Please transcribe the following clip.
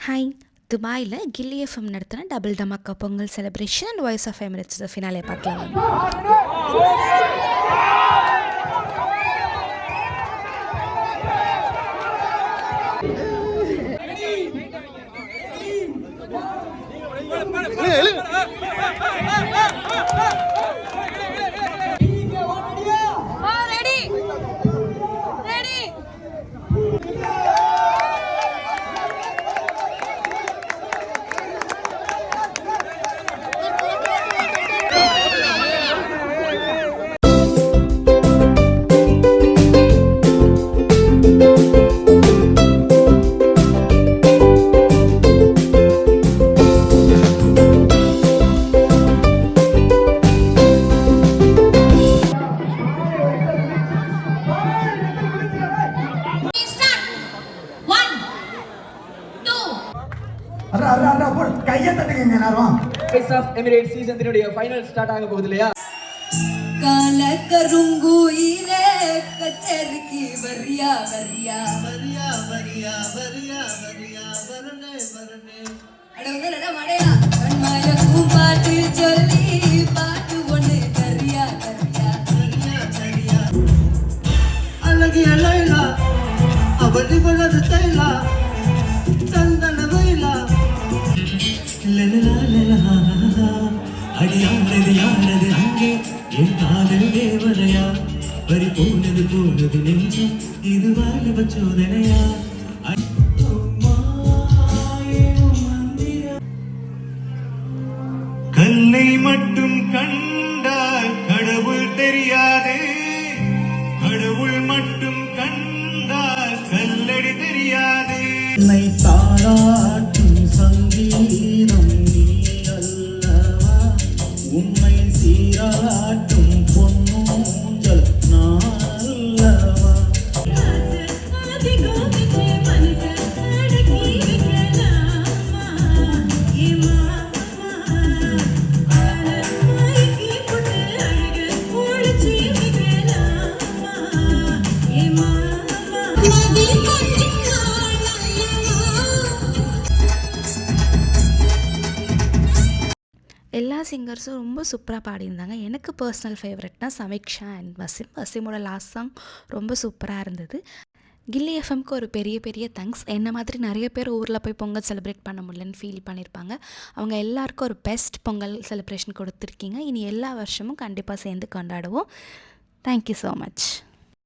Hi. துபாயில் Gilli FM நடத்தின double Dhamaka Pongal celebration and Voice of Emirates finale பார்க்கலாம். Voice of Emirates season 3 final start ஆக போகுது இல்லையா? கால கருங்குயிலே கச்சேரிக்கு வரியா வரியா வரியா வரியா வரியா வரியா வரனே வரனே அடவுங்கடா மடையா கண்மாய கூப்பாட்டு சொல்லி பாட்டு ஒண்ணு கரியா கரியா வரியா வரியா அழகிய லைலா அவள் இவளது தைலா சந்தன வைலா லலலா லலஹா அடியானது யானது அங்கே என் காதல் தேவதையா வரி போனது போனது நெஞ்சம் இது வாலிப சோதனையா கல்லை மட்டும் கண்டால் கடவுள் தெரியாதே கடவுள் மட்டும் கண்டால் கல்லடி தெரியாதே என்னை தாராட்டும் சங்கீதம் நீ அல்லவா உன்னை சீராட்டும் பொன்னூஞ்சல் நான் அல்லவா எல்லா சிங்கர்ஸும் ரொம்ப சூப்பராக பாடியிருந்தாங்க. எனக்கு பர்சனல் ஃபேவரட்னா சமீக்ஷா அண்ட் வசீமோட லாஸ்ட் சாங் ரொம்ப சூப்பராக இருந்தது. கில்லி எஃப்எம்க்கு ஒரு பெரிய பெரிய தேங்க்ஸ். என்ன மாதிரி நிறைய பேர் ஊரில் போய் பொங்கல் செலிப்ரேட் பண்ண முடியலன்னு ஃபீல் பண்ணியிருப்பாங்க. அவங்க எல்லாருக்கும் ஒரு பெஸ்ட் பொங்கல் செலிப்ரேஷன் கொடுத்துருக்கீங்க. இனி எல்லா வருஷமும் கண்டிப்பாக சேர்ந்து கொண்டாடுவோம். Thank you so much.